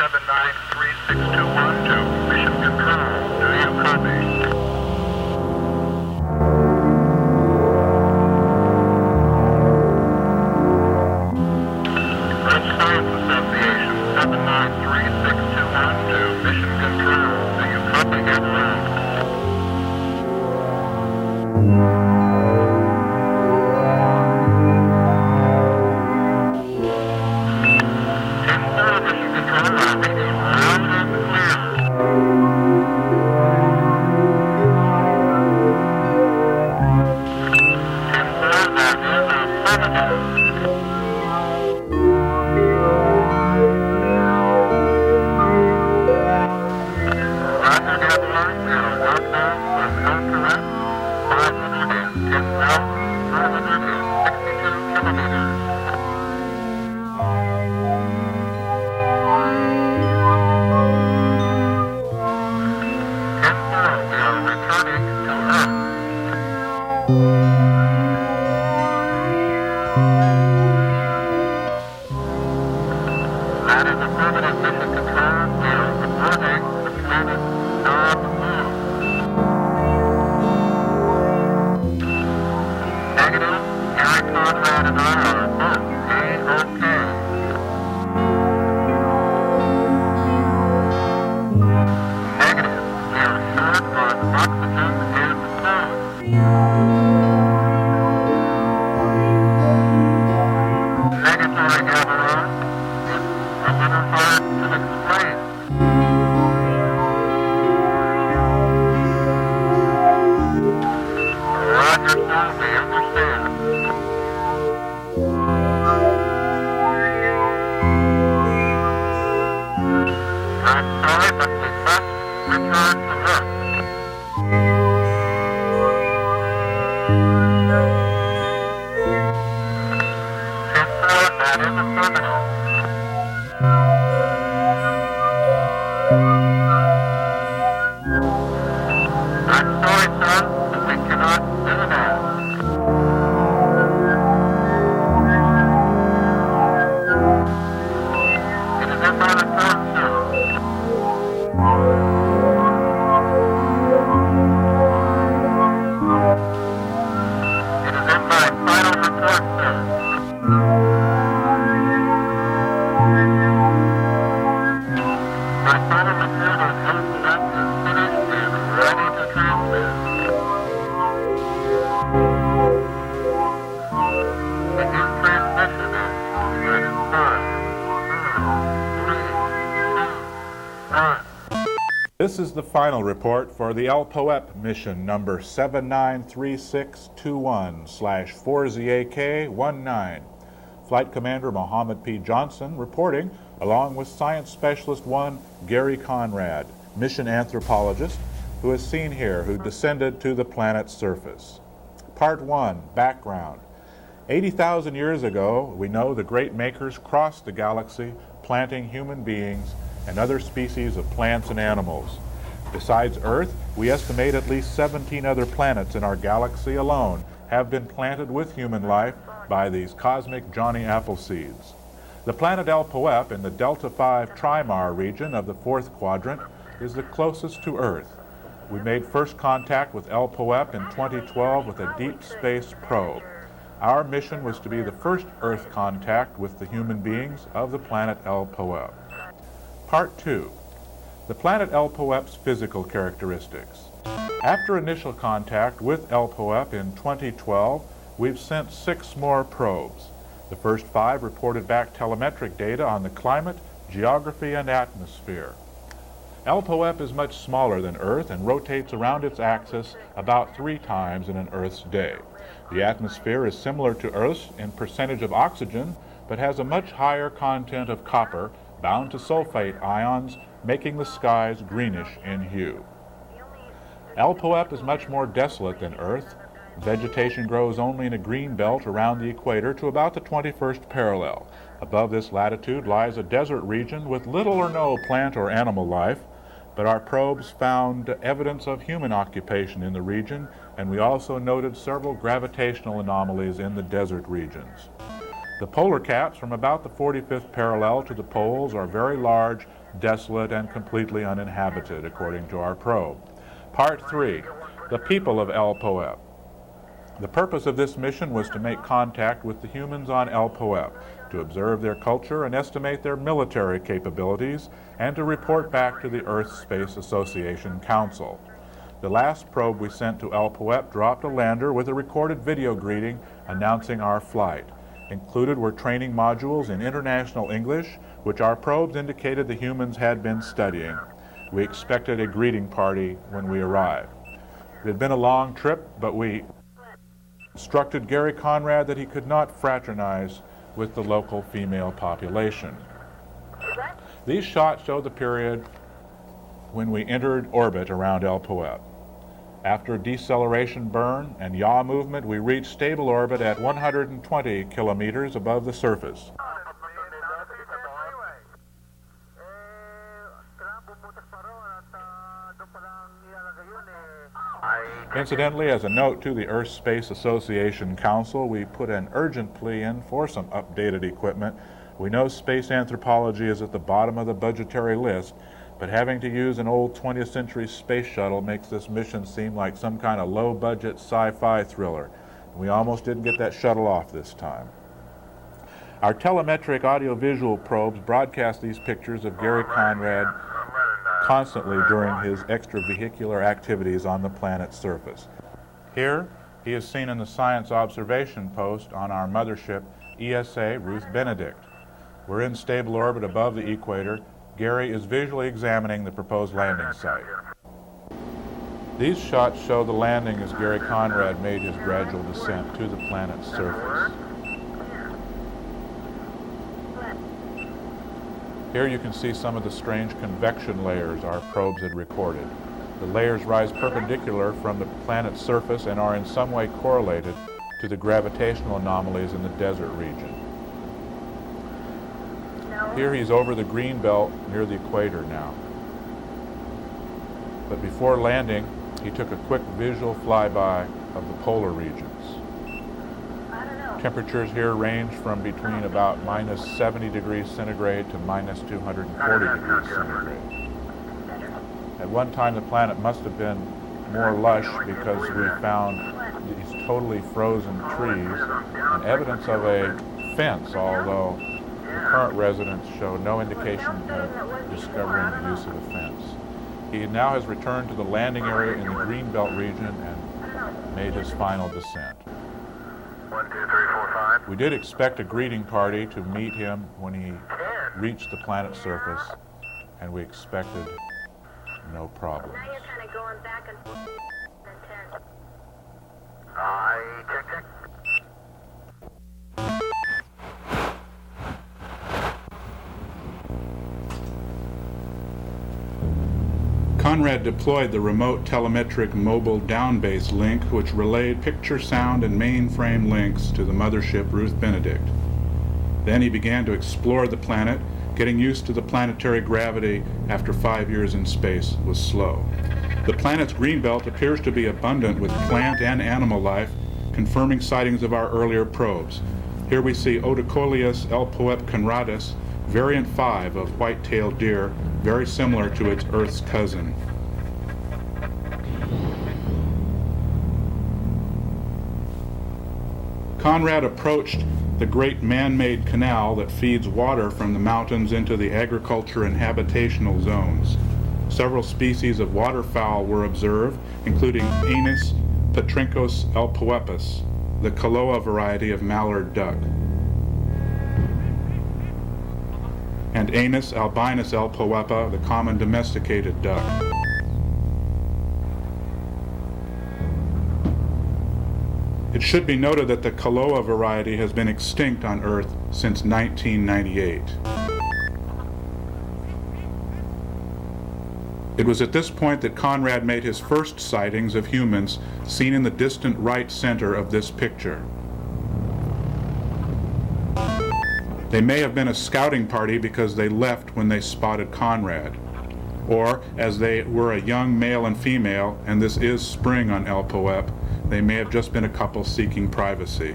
793621 to Mission Control. Do you copy? Earth Science Association 793621 to Mission Control. Do you copy? Get around. That is affirmative, Mission Control. We are reporting the planet non-blue. Negative, Gary Conrad and I are both A-OK. Negative, we are short on oxygen and food. Negatory Gabaron. A little hard to explain. Roger, sir, we understand. I'm sorry, but we must return to Earth. Sir, that is affirmative. I'm sorry, sir, but we cannot do that. It is in my report, sir. It is in my final report, sir. My final report on Outland is finished and ready to transmit. Begin transmission at 5, 4, 3, 2, 1. This is the final report for the Elpoep mission number 793621/4ZAK19. Flight Commander Mohammed P. Johnson reporting, along with Science Specialist 1 Gary Conrad, mission anthropologist, who is seen here, who descended to the planet's surface. Part 1, background. 80,000 years ago, we know the great makers crossed the galaxy, planting human beings and other species of plants and animals. Besides Earth, we estimate at least 17 other planets in our galaxy alone have been planted with human life by these cosmic Johnny Appleseeds. The planet Elpoep in the Delta V Trimar region of the 4th quadrant is the closest to Earth. We made first contact with Elpoep in 2012 with a deep space probe. Our mission was to be the first Earth contact with the human beings of the planet Elpoep. Part 2. The planet Elpoep's physical characteristics. After initial contact with Elpoep in 2012, we've sent 6 more probes. The first 5 reported back telemetric data on the climate, geography, and atmosphere. Elpoep is much smaller than Earth and rotates around its axis about 3 times in an Earth's day. The atmosphere is similar to Earth's in percentage of oxygen, but has a much higher content of copper bound to sulfate ions, making the skies greenish in hue. Elpoep is much more desolate than Earth. Vegetation grows only in a green belt around the equator to about the 21st parallel. Above this latitude lies a desert region with little or no plant or animal life, but our probes found evidence of human occupation in the region, and we also noted several gravitational anomalies in the desert regions. The polar caps from about the 45th parallel to the poles are very large, desolate, and completely uninhabited, according to our probe. Part 3, the people of Elpoep. The purpose of this mission was to make contact with the humans on Elpoep, to observe their culture and estimate their military capabilities, and to report back to the Earth Space Association Council. The last probe we sent to Elpoep dropped a lander with a recorded video greeting announcing our flight. Included were training modules in international English, which our probes indicated the humans had been studying. We expected a greeting party when we arrived. It had been a long trip, but we instructed Gary Conrad that he could not fraternize with the local female population. These shots show the period when we entered orbit around Elpoep. After deceleration burn and yaw movement, we reached stable orbit at 120 kilometers above the surface. Incidentally, as a note to the Earth Space Association Council, we put an urgent plea in for some updated equipment. We know space anthropology is at the bottom of the budgetary list, but having to use an old 20th century space shuttle makes this mission seem like some kind of low-budget sci-fi thriller. We almost didn't get that shuttle off this time. Our telemetric audiovisual probes broadcast these pictures of Gary Conrad constantly during his extravehicular activities on the planet's surface. Here, he is seen in the science observation post on our mothership, ESA Ruth Benedict. We're in stable orbit above the equator. Gary is visually examining the proposed landing site. These shots show the landing as Gary Conrad made his gradual descent to the planet's surface. Here you can see some of the strange convection layers our probes had recorded. The layers rise perpendicular from the planet's surface and are in some way correlated to the gravitational anomalies in the desert region. Here he's over the green belt near the equator now. But before landing, he took a quick visual flyby of the polar regions. Temperatures here range from between about minus 70 degrees centigrade to minus 240 degrees centigrade. At one time the planet must have been more lush because we found these totally frozen trees and evidence of a fence, although the current residents show no indication of discovering the use of a fence. He now has returned to the landing area in the Greenbelt region and made his final descent. 1, 2, 3, 4, 5. We did expect a greeting party to meet him when he reached the planet's surface, and we expected no problems. Now you're kind of going back and forth. Check. Conrad deployed the remote telemetric mobile down-base link, which relayed picture, sound, and mainframe links to the mothership Ruth Benedict. Then he began to explore the planet. Getting used to the planetary gravity after 5 years in space was slow. The planet's greenbelt appears to be abundant with plant and animal life, confirming sightings of our earlier probes. Here we see Odocoleus Elpoep conradus, variant 5 of white-tailed deer, very similar to its Earth's cousin. Conrad approached the great man-made canal that feeds water from the mountains into the agriculture and habitational zones. Several species of waterfowl were observed, including Anis patrincos elpoepus, the Kaloa variety of mallard duck, and Anis albinus elpoepa, the common domesticated duck. It should be noted that the Kaloa variety has been extinct on Earth since 1998. It was at this point that Conrad made his first sightings of humans, seen in the distant right center of this picture. They may have been a scouting party because they left when they spotted Conrad, or as they were a young male and female, and this is spring on Elpoep, they may have just been a couple seeking privacy.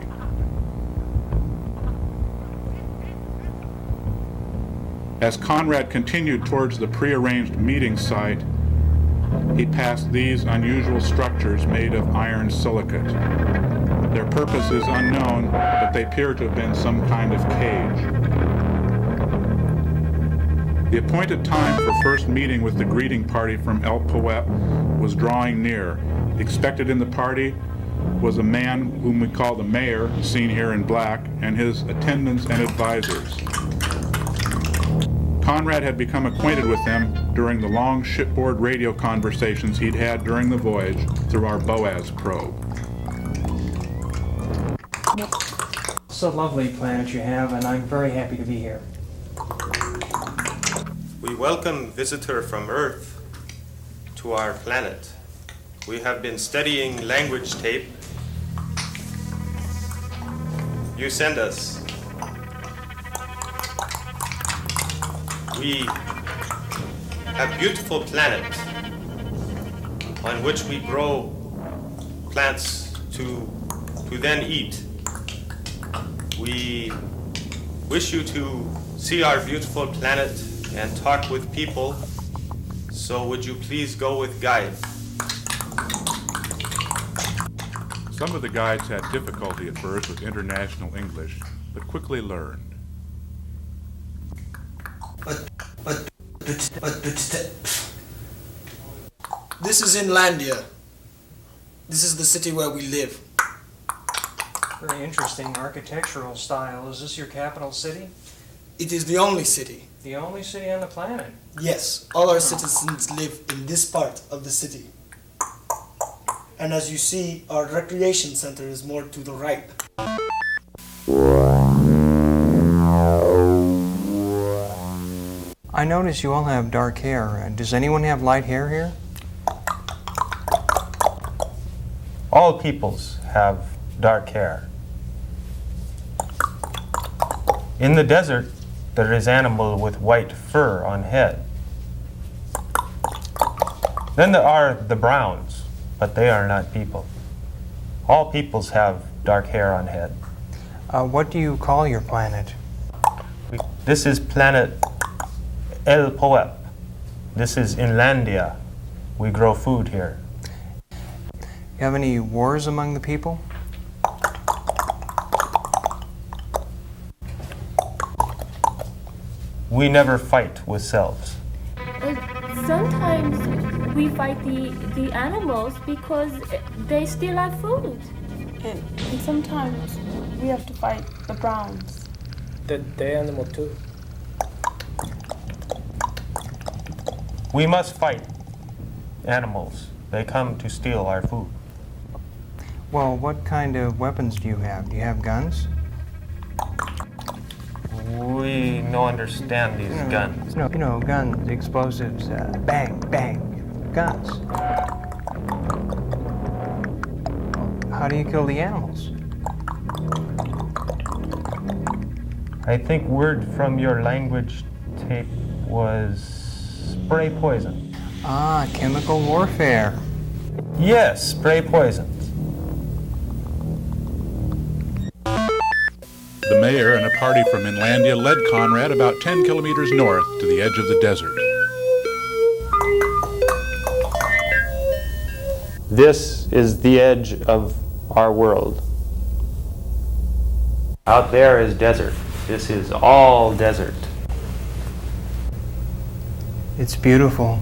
As Conrad continued towards the prearranged meeting site, he passed these unusual structures made of iron silicate. Their purpose is unknown, but they appear to have been some kind of cage. The appointed time for first meeting with the greeting party from Elpoep was drawing near. Expected in the party was a man whom we call the mayor, seen here in black, and his attendants and advisors. Conrad had become acquainted with them during the long shipboard radio conversations he'd had during the voyage through our Boaz probe. It's a lovely planet you have, and I'm very happy to be here. We welcome visitor from Earth to our planet. We have been studying language tape you send us. We have beautiful planet on which we grow plants to then eat. We wish you to see our beautiful planet and talk with people, so would you please go with guide? Some of the guides had difficulty at first with international English, but quickly learned. This is Inlandia. This is the city where we live. Very interesting architectural style. Is this your capital city? It is the only city. The only city on the planet? Yes, all our citizens live in this part of the city. And as you see, our recreation center is more to the right. I notice you all have dark hair. Does anyone have light hair here? All peoples have dark hair. In the desert, there is animal with white fur on head. Then there are the browns, but they are not people. All peoples have dark hair on head. What do you call your planet? This is Planet Elpoep. This is Inlandia. We grow food here. You have any wars among the people? We never fight with selves. Sometimes we fight the animals because they steal our food. And sometimes we have to fight the browns. The animal too. We must fight animals. They come to steal our food. Well, what kind of weapons do you have? Do you have guns? We no understand these guns. No, guns, explosives, bang, bang, guns. How do you kill the animals? I think word from your language tape was spray poison. Ah, chemical warfare. Yes, spray poisons. The mayor and a party from Inlandia led Conrad about 10 kilometers north to the edge of the desert. This is the edge of our world. Out there is desert. This is all desert. It's beautiful.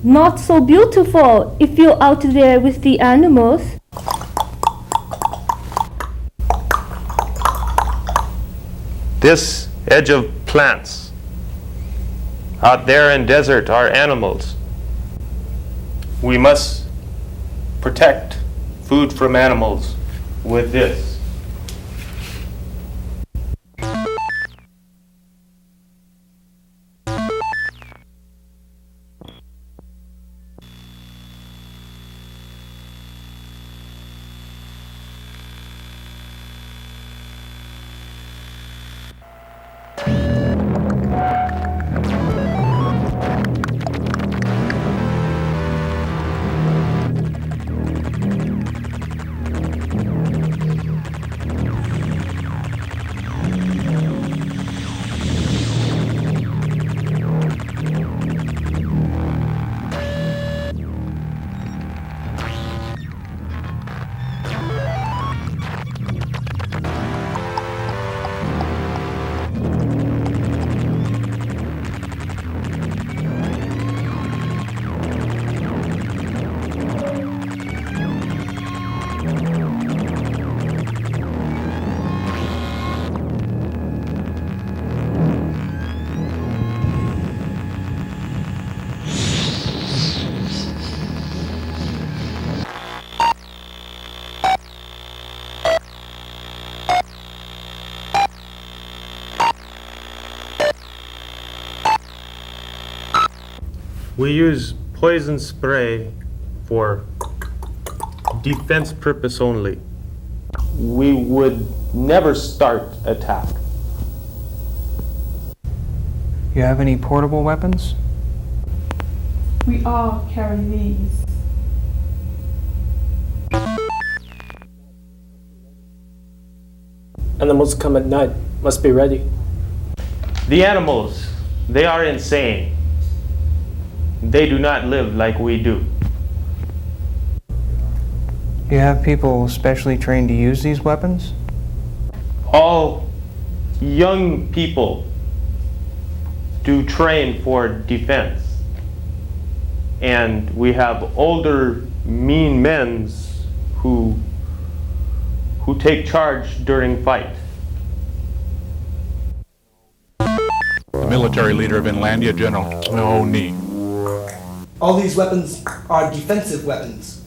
Not so beautiful if you're out there with the animals. This edge of plants. Out there in desert are animals. We must protect food from animals with this. We use poison spray for defense purpose only. We would never start attack. You have any portable weapons? We all carry these. Animals come at night. Must be ready. The animals, they are insane. They do not live like we do. You have people specially trained to use these weapons? All young people do train for defense. And we have older, mean men who take charge during fight. The military leader of Inlandia, General Oni. All these weapons are defensive weapons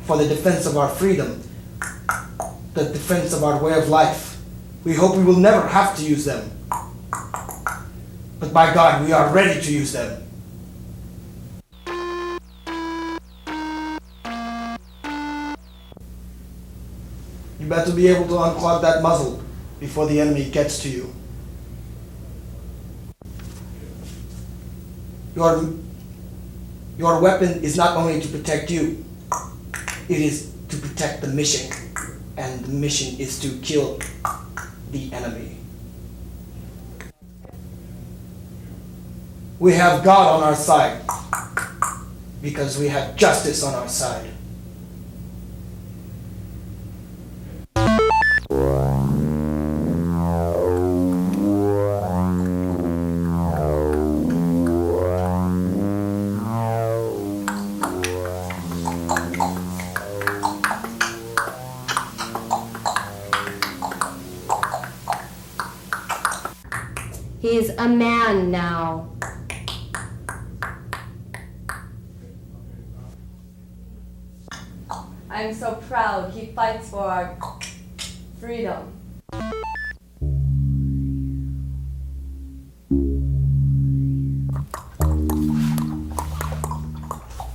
for the defense of our freedom, the defense of our way of life. We hope we will never have to use them. But by God, we are ready to use them. You better be able to unclog that muzzle before the enemy gets to you. Your weapon is not only to protect you, it is to protect the mission. And the mission is to kill the enemy. We have God on our side because we have justice on our side. He's a man now. I'm so proud he fights for our freedom.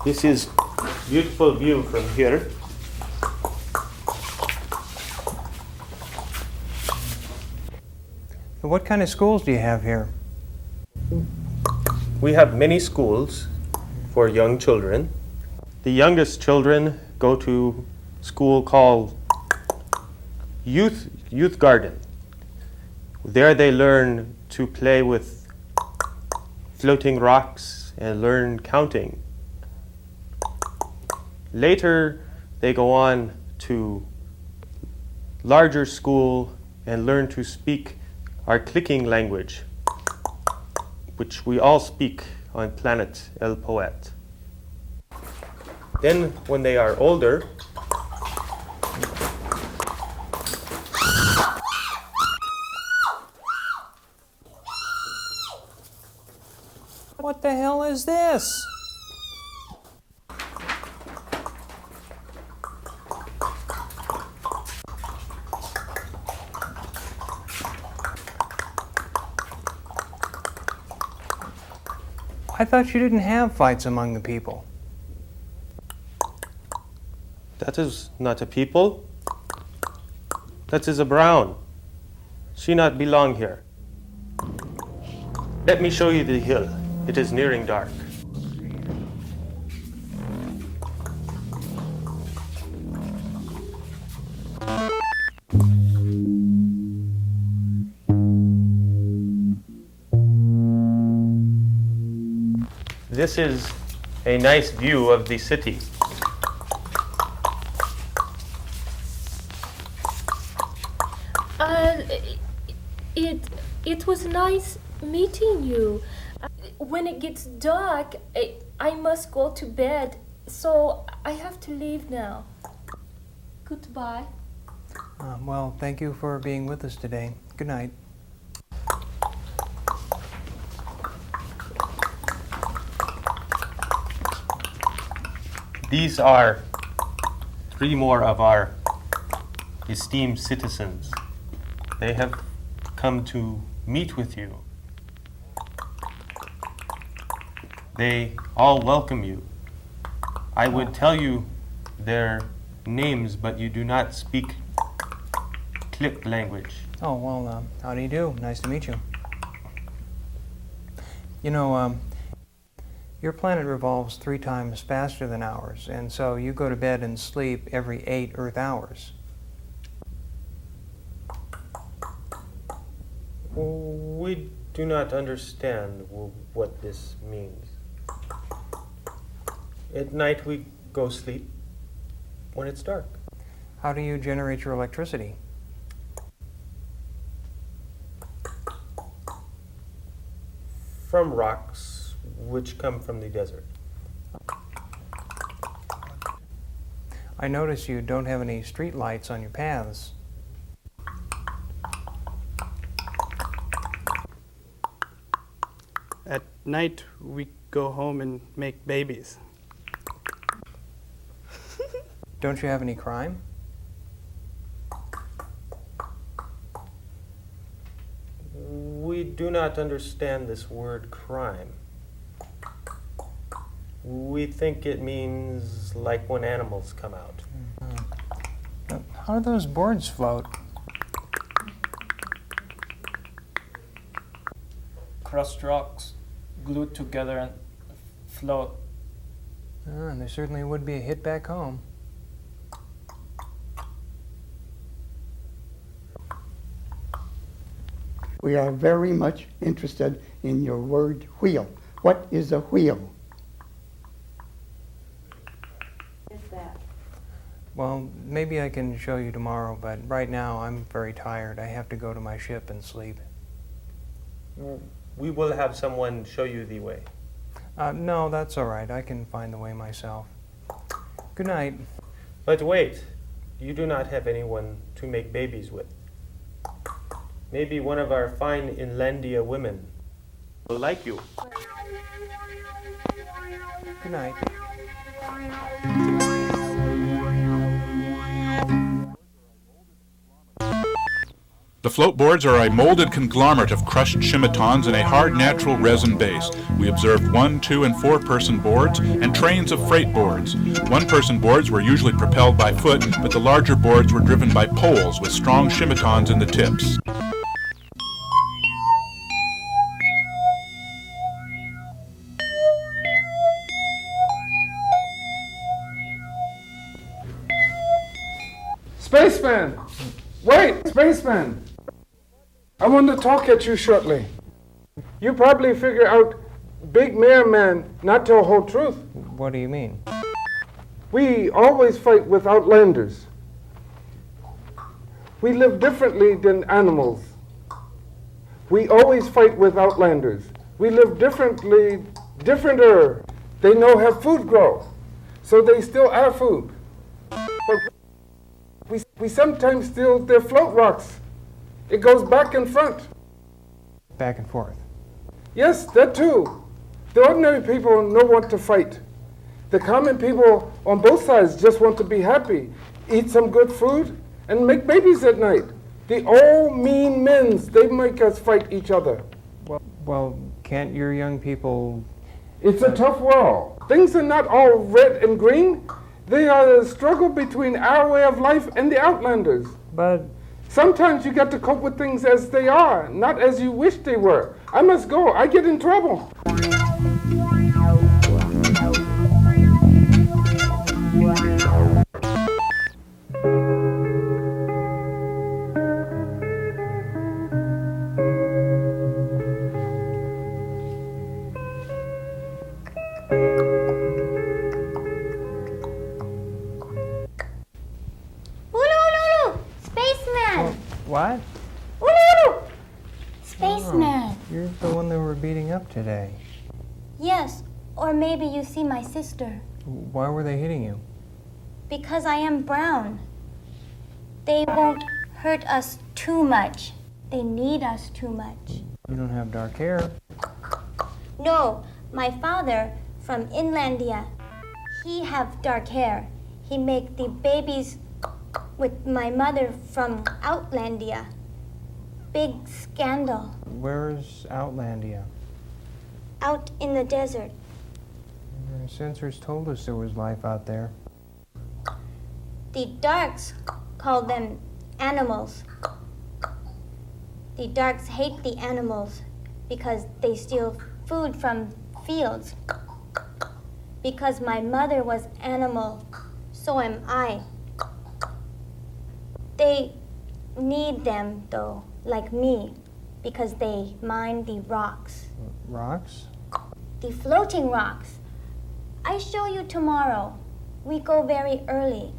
This is beautiful view from here. What kind of schools do you have here? We have many schools for young children. The youngest children go to school called Youth Garden. There they learn to play with floating rocks and learn counting. Later, they go on to larger school and learn to speak our clicking language, which we all speak on Planet Elpoep. Then, when they are older, What the hell is this? I thought you didn't have fights among the people. that is not a people. That is a brown. She not belong here. Let me show you the hill. It is nearing dark. This is a nice view of the city. It was nice meeting you. When it gets dark, I must go to bed, so I have to leave now. Goodbye. Well, thank you for being with us today. Good night. These are 3 more of our esteemed citizens. They have come to meet with you. They all welcome you. I would tell you their names, but you do not speak clip language. Oh, well, how do you do? Nice to meet you. You know, your planet revolves 3 times faster than ours, and so you go to bed and sleep every 8 Earth hours. We do not understand what this means. At night we go sleep when it's dark. How do you generate your electricity? From rocks which come from the desert. I notice you don't have any street lights on your paths. At night, we go home and make babies. Don't you have any crime? We do not understand this word crime. We think it means like when animals come out. How do those boards float? Crushed rocks glued together and float. And there certainly would be a hit back home. We are very much interested in your word wheel. What is a wheel? Well, maybe I can show you tomorrow, but right now I'm very tired. I have to go to my ship and sleep. We will have someone show you the way. No, that's all right. I can find the way myself. Good night. But wait, you do not have anyone to make babies with. Maybe one of our fine Inlandia women will like you. Good night. The float boards are a molded conglomerate of crushed Schimtons in a hard natural resin base. We observed 1, 2, and 4-person boards and trains of freight boards. 1-person boards were usually propelled by foot, but the larger boards were driven by poles with strong Schimtons in the tips. Spaceman! Wait, spaceman! I want to talk at you shortly. You probably figure out Big Mayor Man not tell whole truth. What do you mean? We always fight with Outlanders. We live differently than animals. We always fight with Outlanders. We live differently, differenter. They know how food grow, so they steal our food. But we sometimes steal their float rocks. It goes back and front. Back and forth. Yes, that too. The ordinary people don't want to fight. The common people on both sides just want to be happy, eat some good food, and make babies at night. The old mean men's, they make us fight each other. Well, can't your young people... It's a tough world. Things are not all red and green. They are a struggle between our way of life and the Outlanders. But sometimes you got to cope with things as they are, not as you wish they were. I must go. I get in trouble. What? Spaceman! You're the one that we're beating up today. Yes, or maybe you see my sister. Why were they hitting you? Because I am brown. They won't hurt us too much. They need us too much. You don't have dark hair. No, my father from Inlandia, he have dark hair. He make the babies with my mother from Outlandia. Big scandal. Where's Outlandia? Out in the desert. Our sensors told us there was life out there. The darks call them animals. The darks hate the animals because they steal food from fields. Because my mother was animal, so am I. They need them, though, like me, because they mine the rocks. Rocks? The floating rocks. I show you tomorrow. We go very early.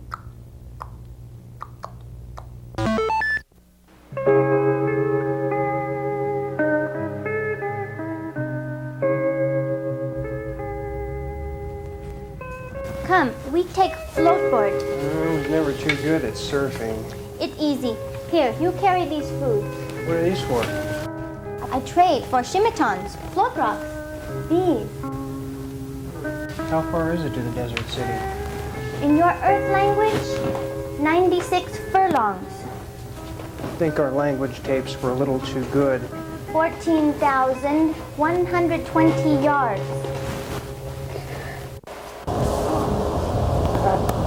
Come, we take floatboard. I was never too good at surfing. It's easy. Here, you carry these food. What are these for? I trade for Schimtons, float rocks. These. How far is it to the desert city? In your earth language, 96 furlongs. I think our language tapes were a little too good. 14,120 yards.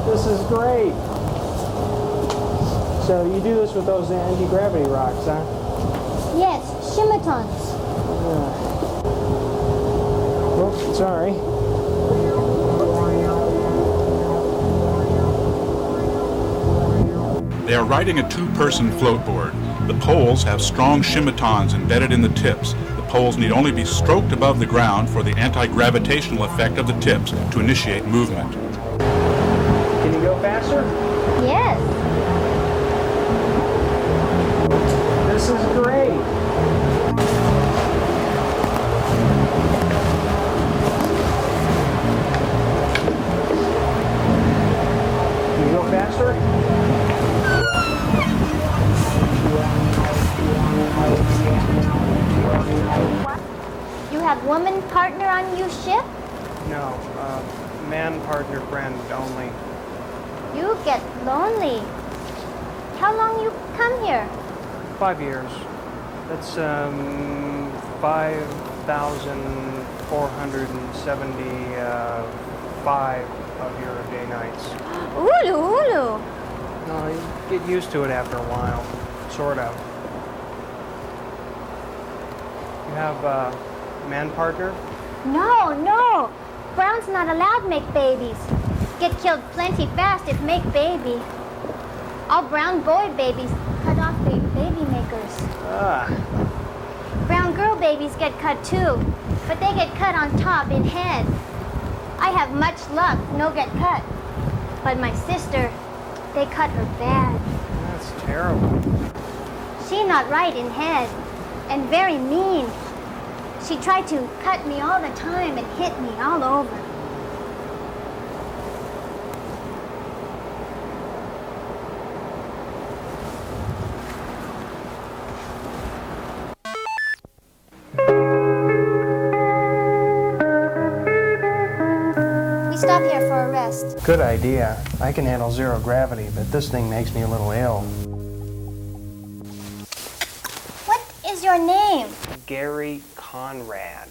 This is great. So you do this with those anti-gravity rocks, huh? Yes, Schimtons. Oops, sorry. They are riding a two-person floatboard. The poles have strong Schimtons embedded in the tips. The poles need only be stroked above the ground for the anti-gravitational effect of the tips to initiate movement. Can you go faster? Yes. This is great. Can you go faster? You have woman partner on you ship? No, man, partner, friend only. You get lonely. How long you come here? 5 years. That's 5,475 of your day nights. Ulu, ulu. No, you get used to it after a while, sort of. You have a man partner? No, no. Brown's not allowed make babies. Get killed plenty fast if make baby. All brown boy babies cut off the baby makers. Brown girl babies get cut too, but they get cut on top in head. I have much luck, no get cut. But my sister, they cut her bad. That's terrible. She not right in head, and very mean. She tried to cut me all the time and hit me all over. We stop here for a rest. Good idea. I can handle zero gravity, but this thing makes me a little ill. What is your name? Gary Conrad.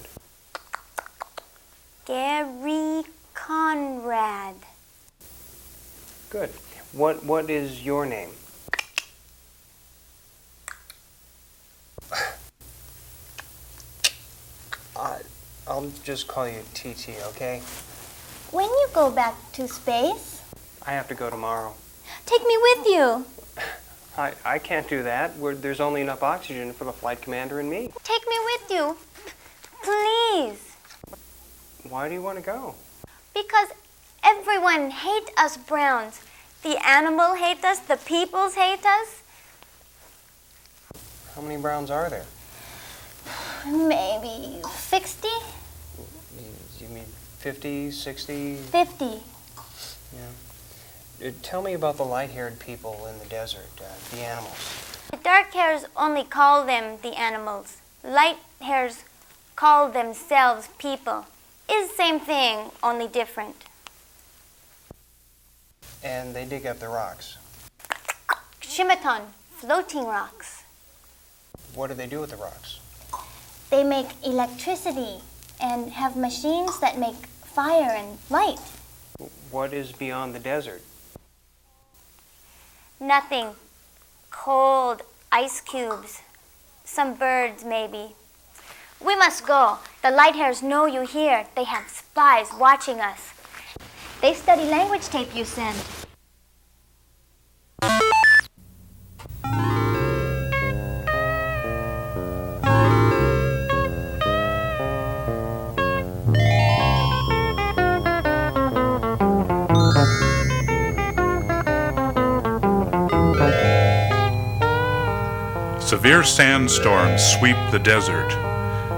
Gary Conrad. Good. What is your name? I'll just call you TT, okay? When you go back to space, I have to go tomorrow. take me with you. I can't do that. There's only enough oxygen for the flight commander and me. Take me with you. Please. Why do you want to go? Because everyone hate us browns. The animal hate us, the peoples hate us. How many browns are there? Maybe 60? You mean 50, 60? 50. Yeah. Tell me about the light-haired people in the desert, the animals. The dark hairs only call them the animals. Light hairs call themselves people. Is same thing, only different. And they dig up the rocks. Schimton, floating rocks. What do they do with the rocks? They make electricity and have machines that make fire and light. What is beyond the desert? Nothing. Cold ice cubes. Some birds, maybe. We must go. The light hairs know you here. They have spies watching us. They study language tape you send. Severe sandstorms sweep the desert.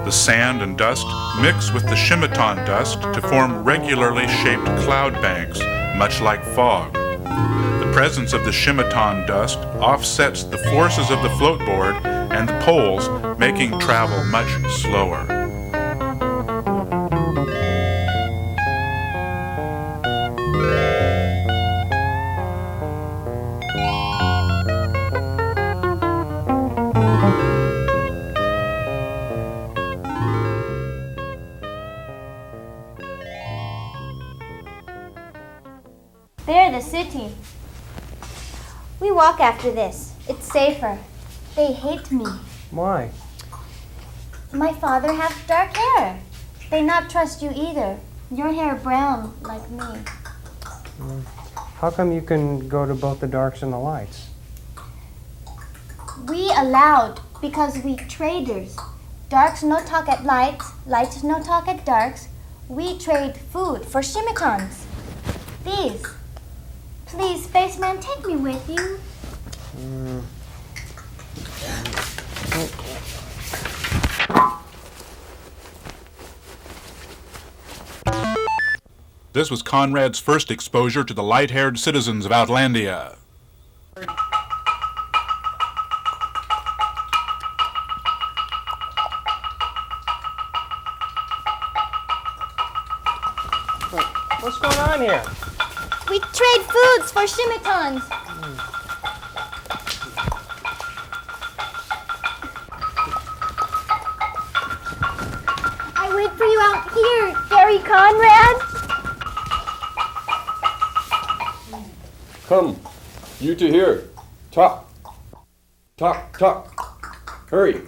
The sand and dust mix with the Schimton dust to form regularly shaped cloud banks, much like fog. The presence of the Schimton dust offsets the forces of the floatboard and the poles, making travel much slower. There, the city. We walk after this. It's safer. They hate me. Why? My father have dark hair. They not trust you either. Your hair brown like me. How come you can go to both the darks and the lights? We allowed because we traders. Darks no talk at lights, lights no talk at darks. We trade food for Schimtons. These. Please, spaceman, take me with you. This was Conrad's first exposure to the light-haired citizens of Outlandia. What's going on here? We trade foods for Schimtons. I wait for you out here, Gary Conrad. Come, you two here. Talk. Talk, talk. Hurry.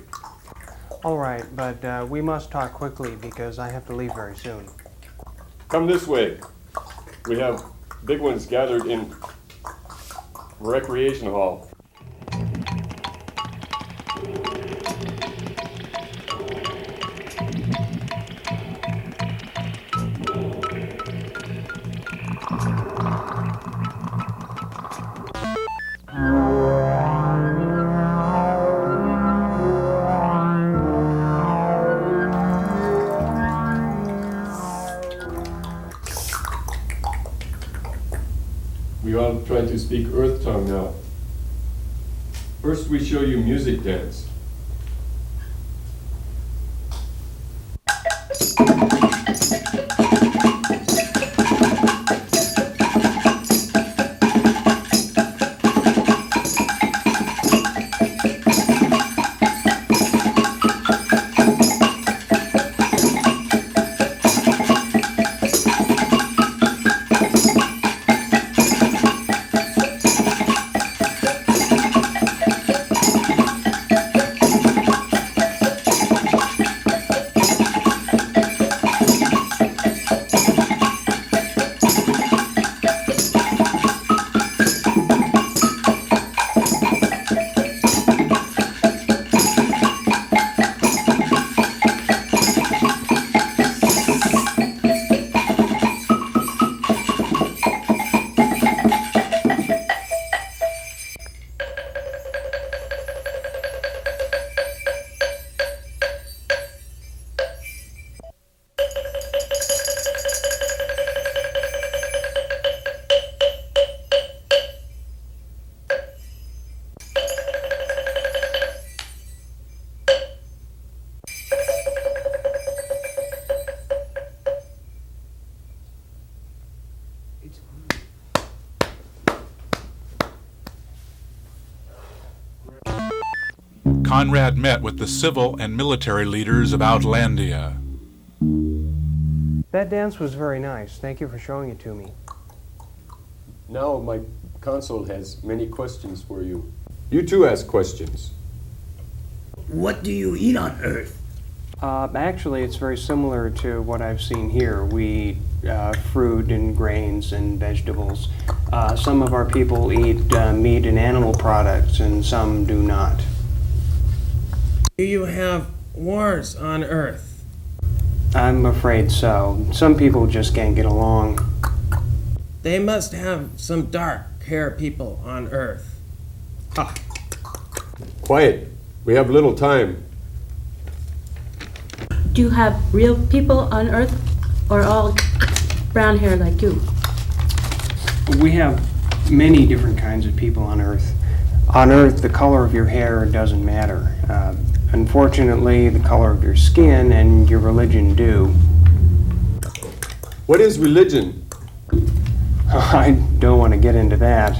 All right, but we must talk quickly because I have to leave very soon. Come this way. We have big ones gathered in recreation hall. We all try to speak Earth tongue now. First we show you music dance. Conrad met with the civil and military leaders of Outlandia. That dance was very nice. Thank you for showing it to me. Now my console has many questions for you. You too ask questions. What do you eat on Earth? Actually, it's very similar to what I've seen here. We eat fruit and grains and vegetables. Some of our people eat meat and animal products, and some do not. Do you have wars on Earth? I'm afraid so. Some people just can't get along. They must have some dark-haired people on Earth. Ha! Quiet. We have little time. Do you have real people on Earth, or all brown hair like you? We have many different kinds of people on Earth. On Earth, the color of your hair doesn't matter. Unfortunately, the color of your skin and your religion do. What is religion? I don't want to get into that.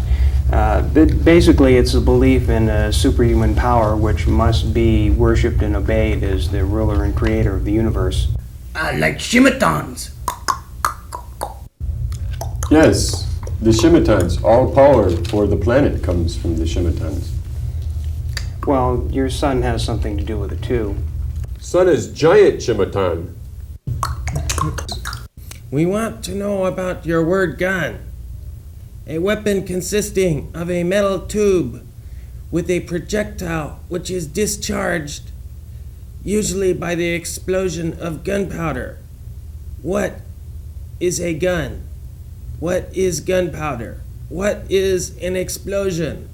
Basically, it's a belief in a superhuman power which must be worshipped and obeyed as the ruler and creator of the universe. Like Schimtons. Yes, the Schimtons. All power for the planet comes from the Schimtons. Well, your son has something to do with it too. Son is giant Schimton. We want to know about your word gun. A weapon consisting of a metal tube with a projectile which is discharged, usually by the explosion of gunpowder. What is a gun? What is gunpowder? What is an explosion?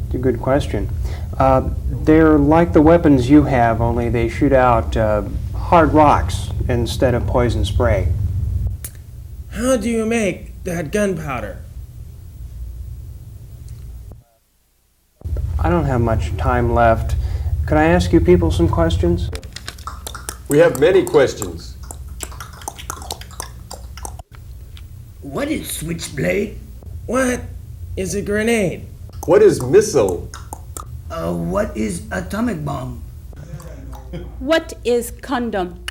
It's a good question. They're like the weapons you have, only they shoot out hard rocks instead of poison spray. How do you make that gunpowder? I don't have much time left. Could I ask you people some questions? We have many questions. What is switchblade? What is a grenade? What is missile? What is atomic bomb? What is condom?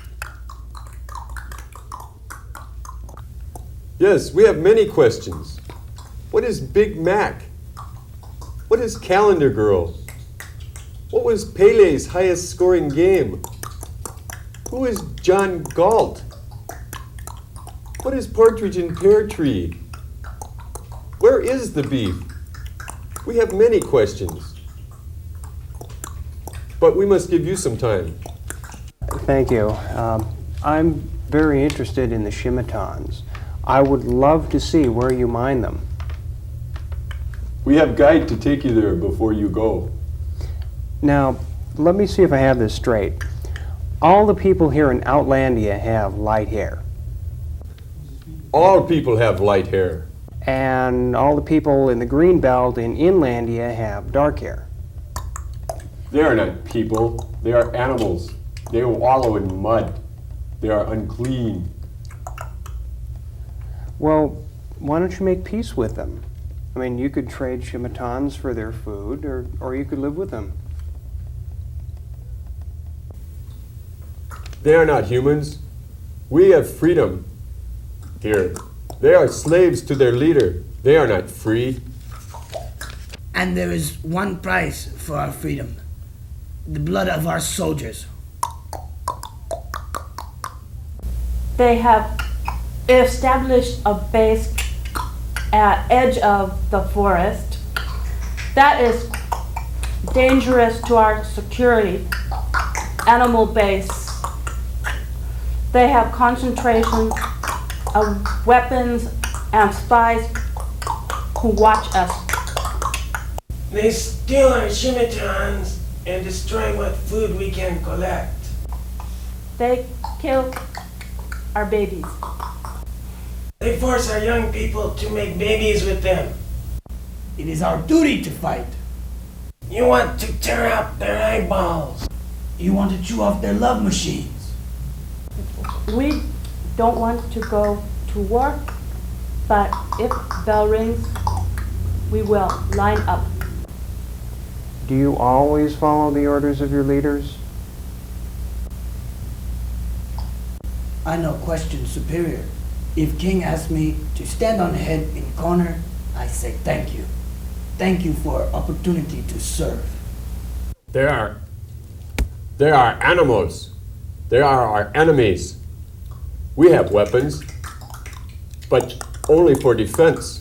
Yes, we have many questions. What is Big Mac? What is Calendar Girl? What was Pele's highest scoring game? Who is John Galt? What is Partridge in Pear Tree? Where is the beef? We have many questions. But we must give you some time. Thank you. I'm very interested in the Schimtons. I would love to see where you mine them. We have guide to take you there before you go. Now, let me see if I have this straight. All the people here in Outlandia have light hair. All people have light hair. And all the people in the green belt in Inlandia have dark hair. They are not people. They are animals. They wallow in mud. They are unclean. Well, why don't you make peace with them? I mean, you could trade Schimtons for their food, or you could live with them. They are not humans. We have freedom here. They are slaves to their leader. They are not free. And there is one price for our freedom: the blood of our soldiers. They have established a base at edge of the forest. That is dangerous to our security. Animal base. They have concentration of weapons and spies who watch us. They steal our Schimtons and destroy what food we can collect. They kill our babies. They force our young people to make babies with them. It is our duty to fight. You want to tear out their eyeballs. You want to chew off their love machines. We don't want to go to war, but if bell rings, we will line up. Do you always follow the orders of your leaders? I no question superior. If king asks me to stand on head in corner, I say thank you. Thank you for opportunity to serve. There are animals. There are our enemies. We have weapons, but only for defense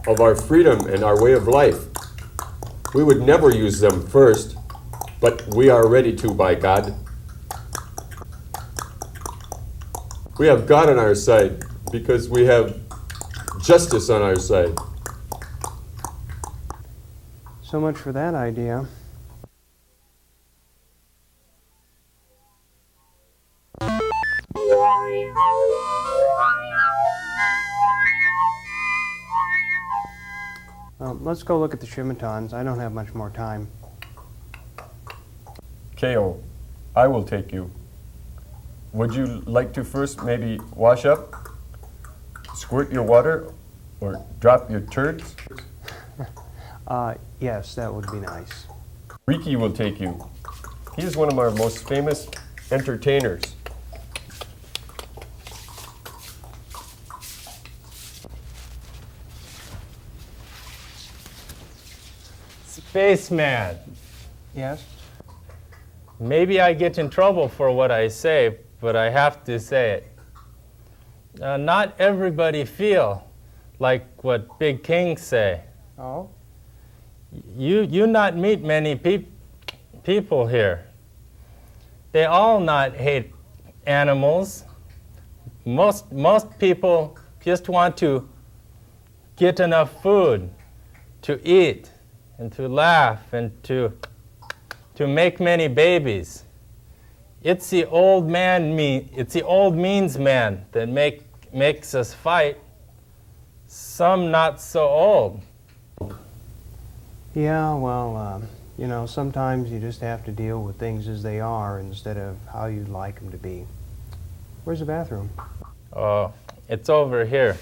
of our freedom and our way of life. We would never use them first, but we are ready to, by God. We have God on our side because we have justice on our side. So much for that idea. Let's go look at the Schimtons. I don't have much more time. Ko, I will take you. Would you like to first maybe wash up, squirt your water, or drop your turds? Yes, that would be nice. Kiki will take you. He is one of our most famous entertainers. Spaceman. Yes? Maybe I get in trouble for what I say, but I have to say it. Not everybody feel like what big kings say. Oh? You not meet many people here. They all not hate animals. Most people just want to get enough food to eat and to laugh and to make many babies. It's the old means man that makes us fight. Some not so old. Yeah, well, you know, sometimes you just have to deal with things as they are instead of how you'd like them to be. Where's the bathroom? Oh, it's over here.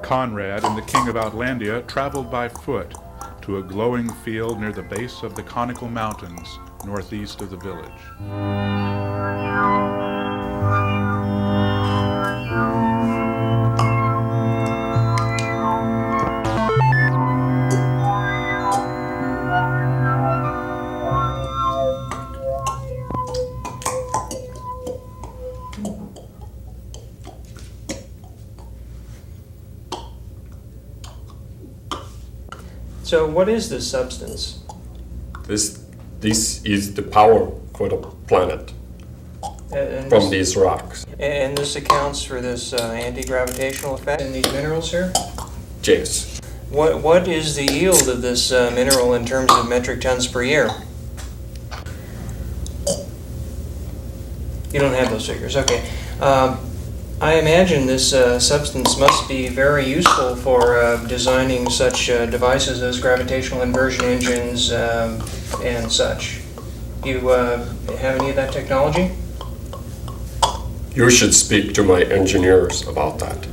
Conrad and the king of Outlandia traveled by foot to a glowing field near the base of the conical mountains northeast of the village. So what is this substance? This is the power for the planet from these rocks. And this accounts for this anti-gravitational effect in these minerals here? Yes. What is the yield of this mineral in terms of metric tons per year? You don't have those figures, okay. I imagine this substance must be very useful for designing such devices as gravitational inversion engines and such. Do you have any of that technology? You should speak to my engineers about that.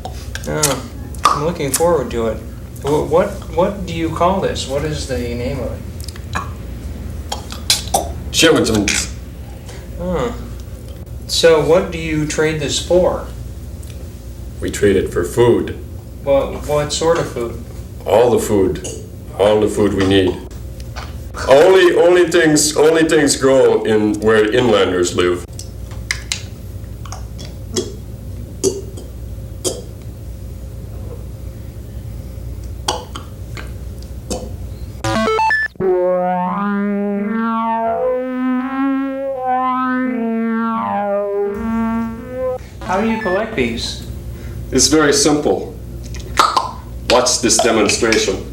Oh, I'm looking forward to it. What do you call this? What is the name of it? Schimton. Oh. So what do you trade this for? We trade it for food. Well, what sort of food? All the food we need. Only things grow in where inlanders live. How do you collect these? It's very simple. Watch this demonstration.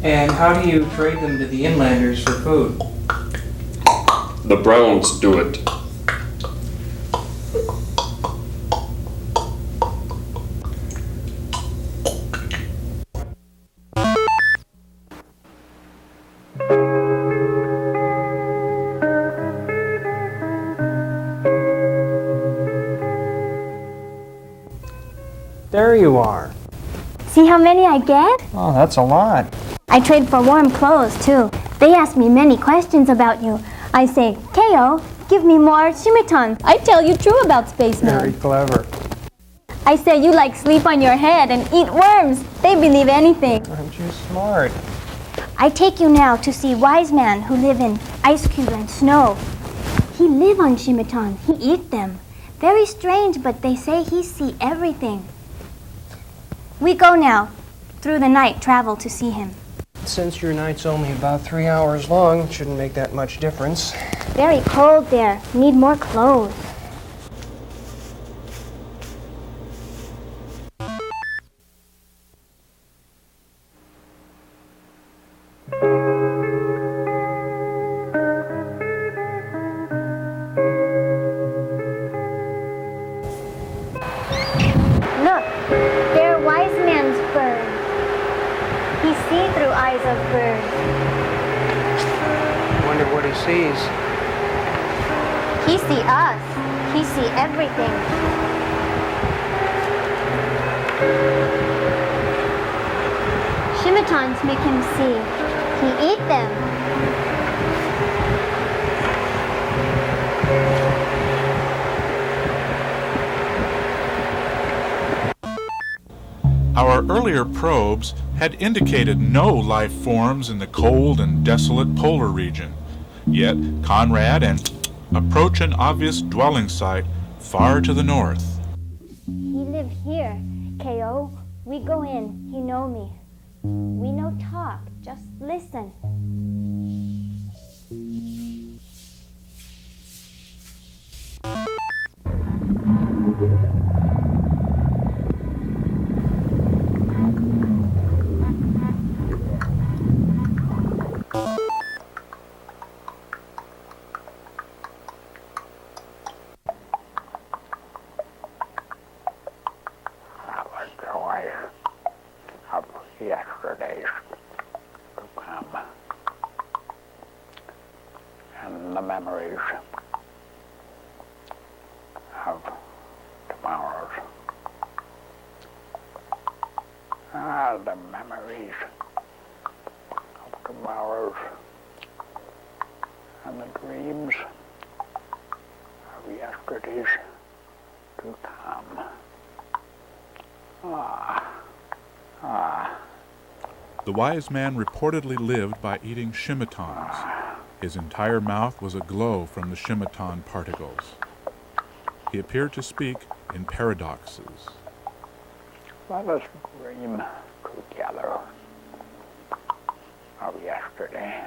And how do you trade them to the inlanders for food? The Browns do it. There you are. See how many I get? Oh, that's a lot. I trade for warm clothes, too. They ask me many questions about you. I say, Ko, give me more Schimtons. I tell you true about spacemen. Very clever. I say you like sleep on your head and eat worms. They believe anything. Aren't you smart? I take you now to see Wiseman who live in ice cube and snow. He live on Schimtons. He eat them. Very strange, but they say he see everything. We go now, through the night travel to see him. Since your night's only about 3 hours long, it shouldn't make that much difference. Very cold there. Need more clothes. Look, they're Wiseman's birds. He see through eyes of birds. Wonder what he sees. He see us. He see everything. Schimtons make him see. He eat them. Our earlier probes had indicated no life forms in the cold and desolate polar region. Yet Conrad and approach an obvious dwelling site far to the north. He live here, Ko. We go in. He know me. We no talk. Just listen. Yesterday's to come, and the memories of tomorrow's, the memories of tomorrow's, and the dreams of yesterday's to come. The wise man reportedly lived by eating Schimtons. His entire mouth was aglow from the Schimton particles. He appeared to speak in paradoxes. Let us dream together of yesterday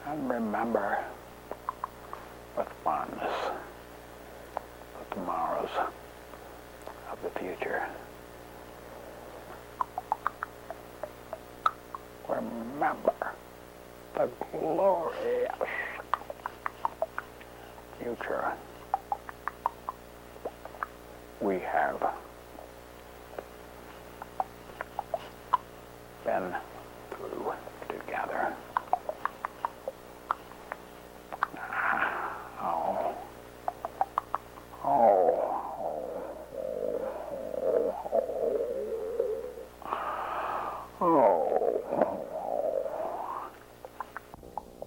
and remember with fondness the tomorrows of the future. Remember the glorious future we have been through together.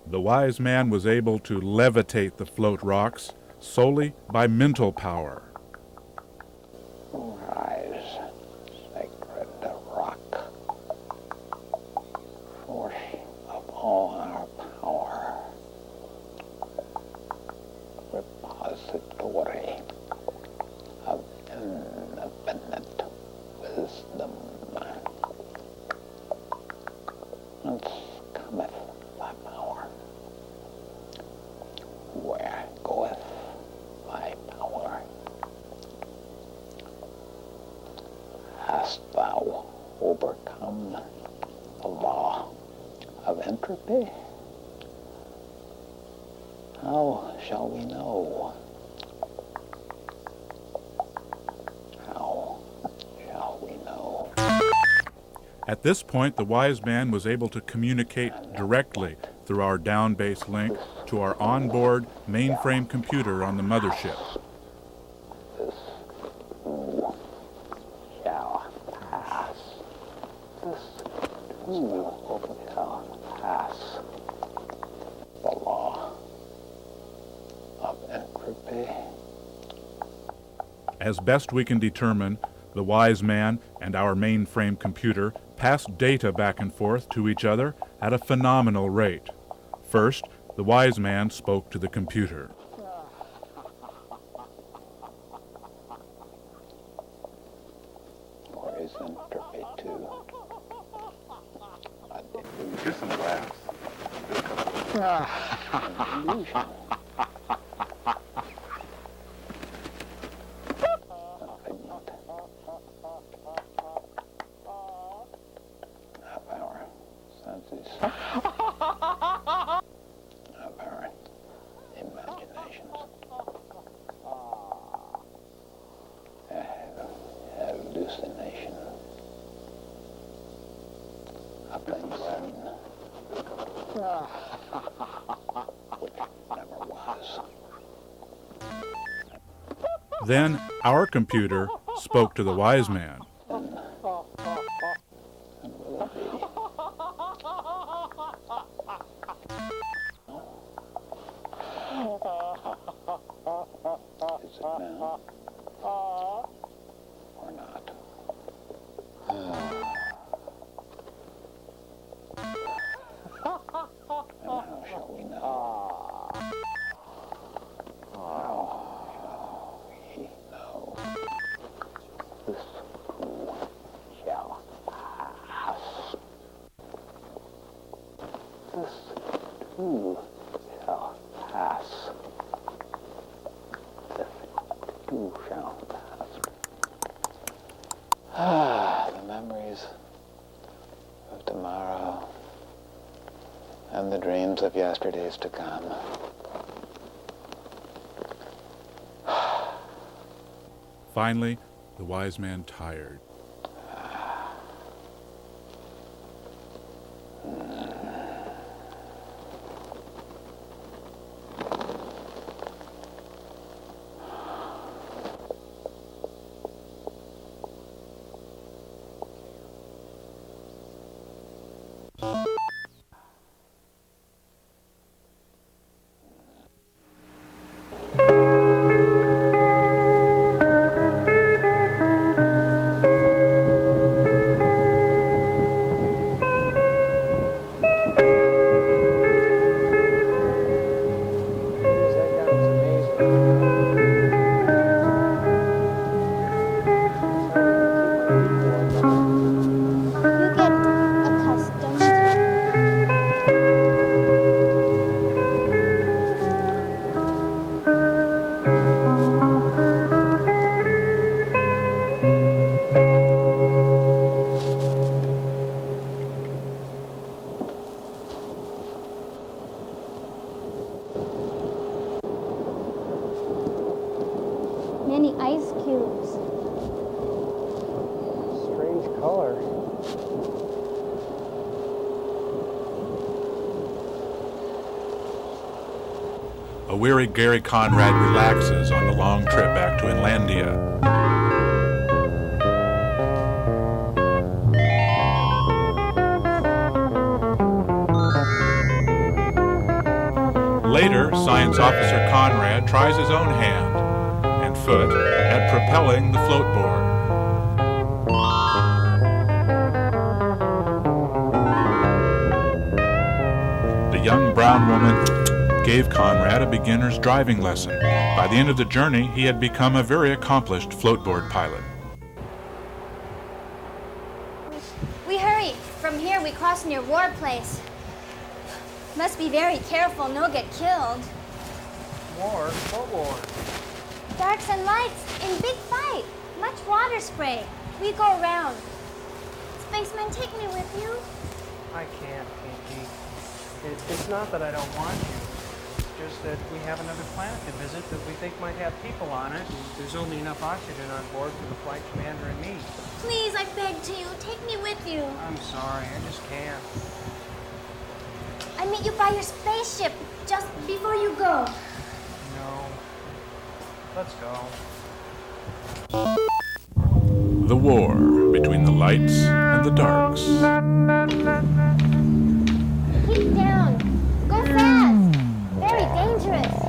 The wise man was able to levitate the float rocks solely by mental power. Rise, sacred rock, source of all our power, repository of infinite wisdom. Whence cometh thy power? Where goeth thy power? Hast thou overcome the law of entropy? How shall we know? How shall we know? At this point, the wise man was able to communicate directly through our down-base link to our onboard mainframe computer on the mothership. who shall pass the law of entropy? As best we can determine, the wise man and our mainframe computer passed data back and forth to each other at a phenomenal rate. First, the wise man spoke to the computer. Or is entropy too a delusion? An illusion. Then our computer spoke to the wise man. Is it now or not? And how shall we know? How shall we know? This too shall pass. This too shall pass. This too shall pass. The memories of tomorrow and the dreams of yesterdays to come. Finally, the wise man tired. Many ice cubes. Strange color. A weary Gary Conrad relaxes on the long trip back to Inlandia. Later, Science Officer Conrad tries his own hand and foot at propelling the floatboard. The young brown woman gave Conrad a beginner's driving lesson. By the end of the journey, he had become a very accomplished floatboard pilot. We hurry. From here, we cross near war place. Must be very careful, no get killed. War? What war? Darks and lights in big fight. Much water spray. We go around. Spaceman, take me with you. I can't, Kiki. It's not that I don't want you. It's just that we have another planet to visit that we think might have people on it, and there's only enough oxygen on board for the flight commander and me. Please, I beg to you, take me with you. I'm sorry, I just can't. I meet you by your spaceship just before you go. No. Let's go. The war between the lights and the Darks. Keep down. Go fast. Very dangerous.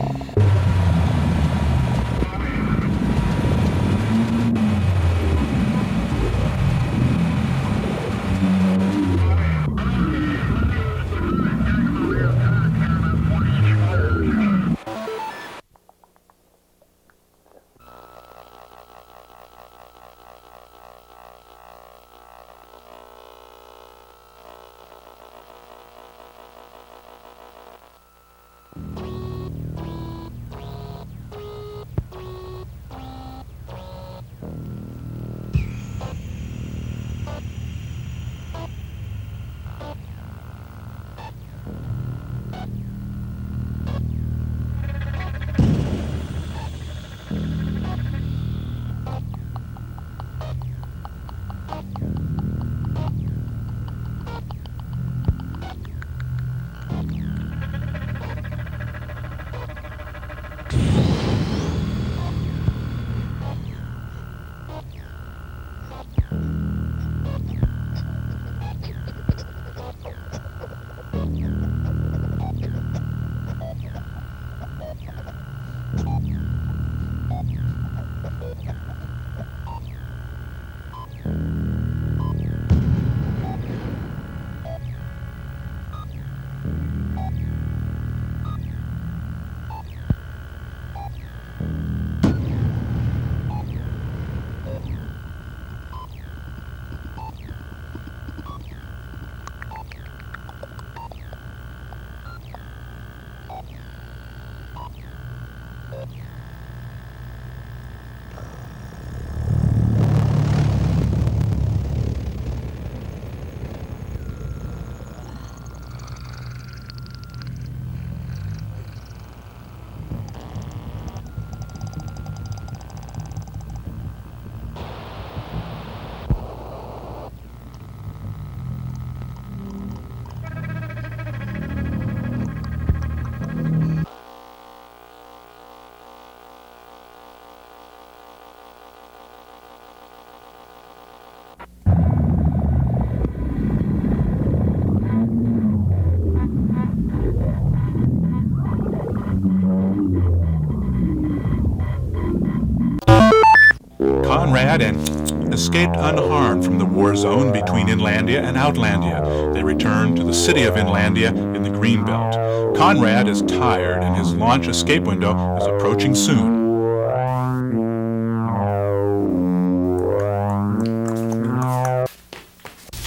Conrad and escaped unharmed from the war zone between Inlandia and Outlandia. They returned to the city of Inlandia in the Greenbelt. Conrad is tired and his launch escape window is approaching soon.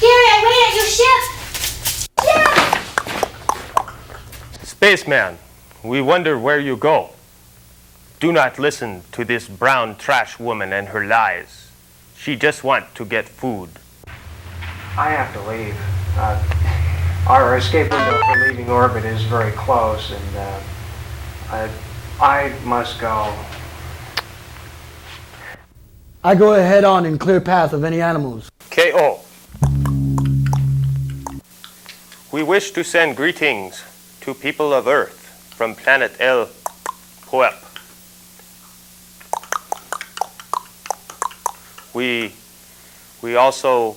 Gary, I wait at your ship! Spaceman, we wonder where you go. Do not listen to this brown trash woman and her lies. She just wants to get food. I have to leave. Our escape window for leaving orbit is very close, and I must go. I go ahead on in clear path of any animals. K.O. We wish to send greetings to people of Earth from Planet Elpoep. We also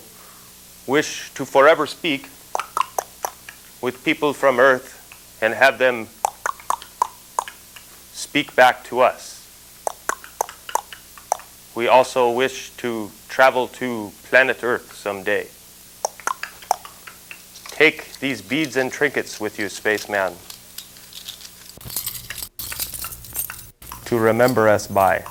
wish to forever speak with people from Earth and have them speak back to us. We also wish to travel to planet Earth someday. Take these beads and trinkets with you, spaceman, to remember us by.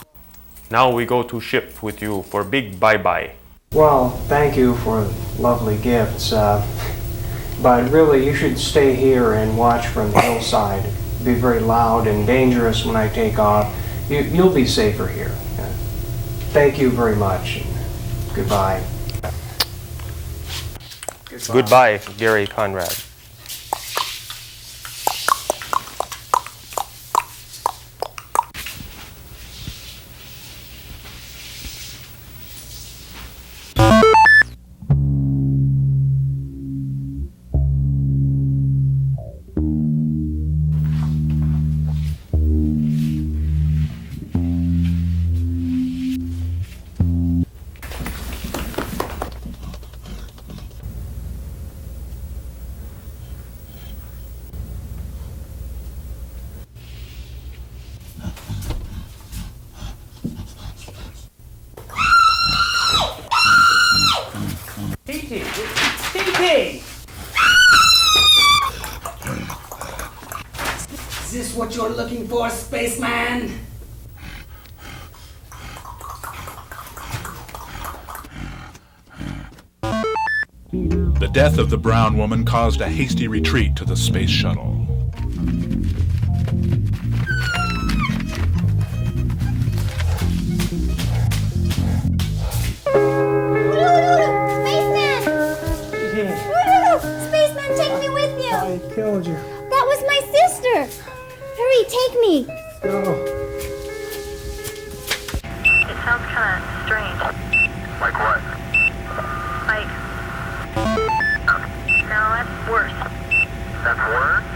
Now we go to ship with you for big bye-bye. Well, thank you for lovely gifts, but really you should stay here and watch from the hillside. It'll be very loud and dangerous when I take off. You'll be safer here. Thank you very much. Goodbye. Goodbye, Gary Conrad. looking for, spaceman? The death of the brown woman caused a hasty retreat to the space shuttle. Spaceman! Spaceman, take me with you! I killed you. That was my sister! Hurry, take me! Go. It sounds kind of strange. Like what? Like... No, that's worse. That's worse?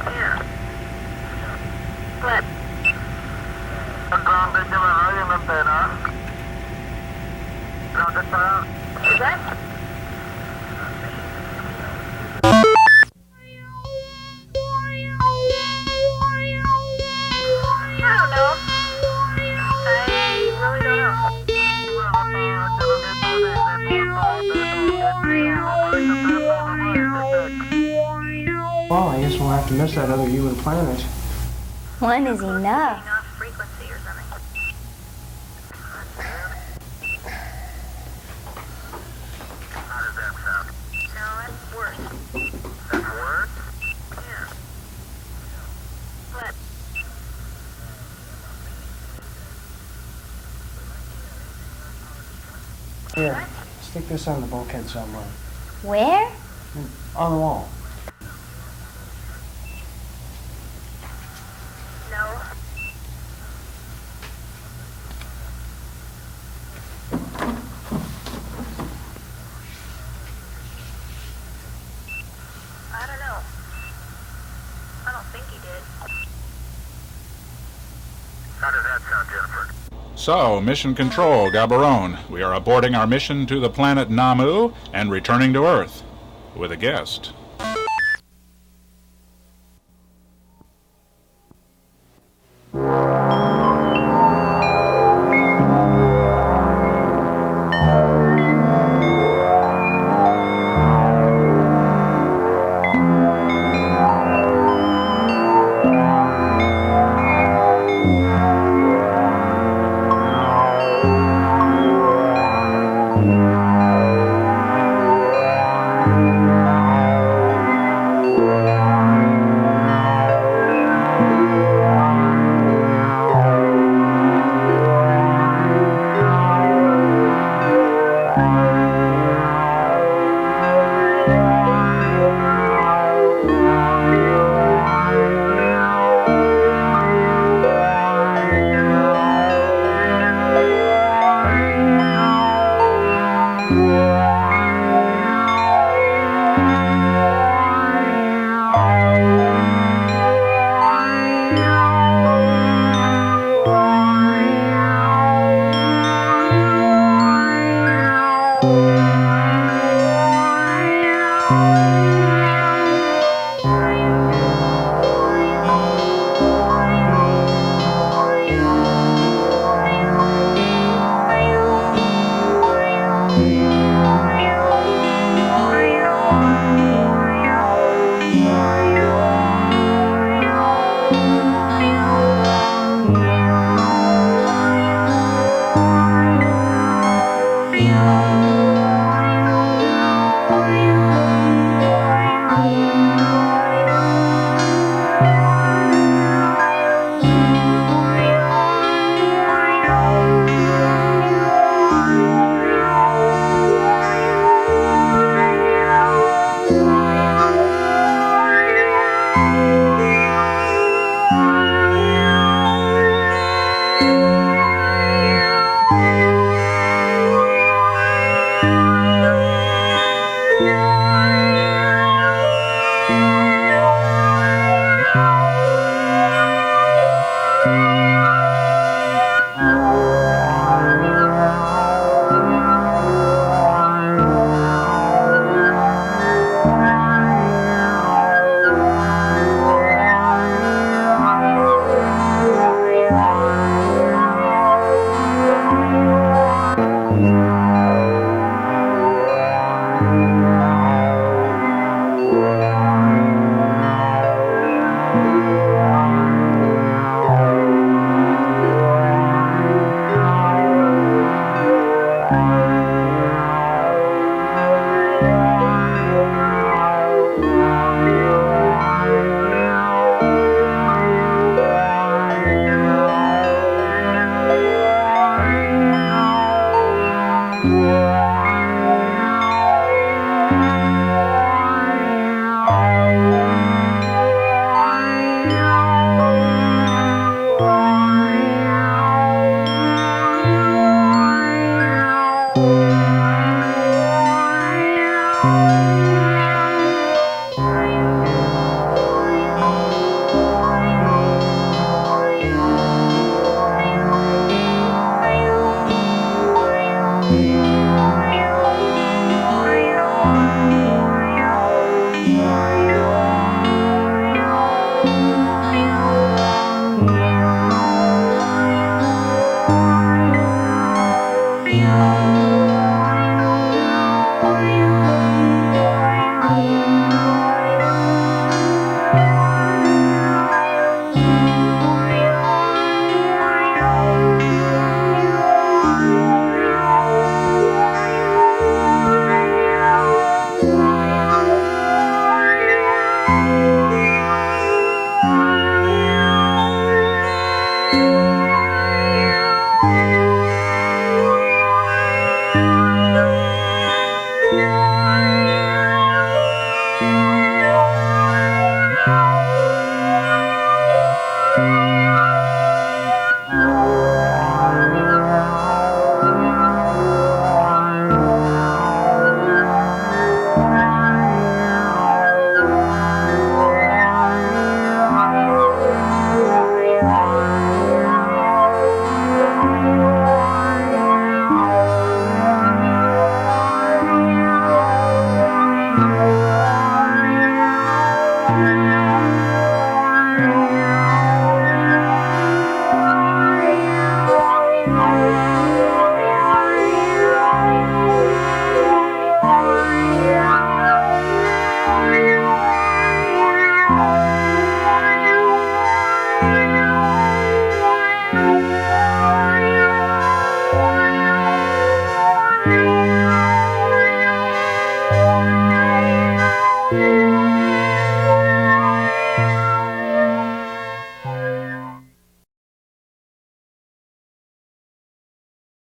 Yeah. What? Is that? I don't know. I really don't know. Well, I guess we'll have to miss that other human planet. One is enough. Frequency or something. How does that sound? No, that's worse. That's worse? Yeah. What? Here, stick this on the bulkhead somewhere. Where? On the wall. No. I don't know. I don't think he did. How does that sound, Jennifer? So, Mission Control, Gaborone. We are aborting our mission to the planet Namu and returning to Earth with a guest.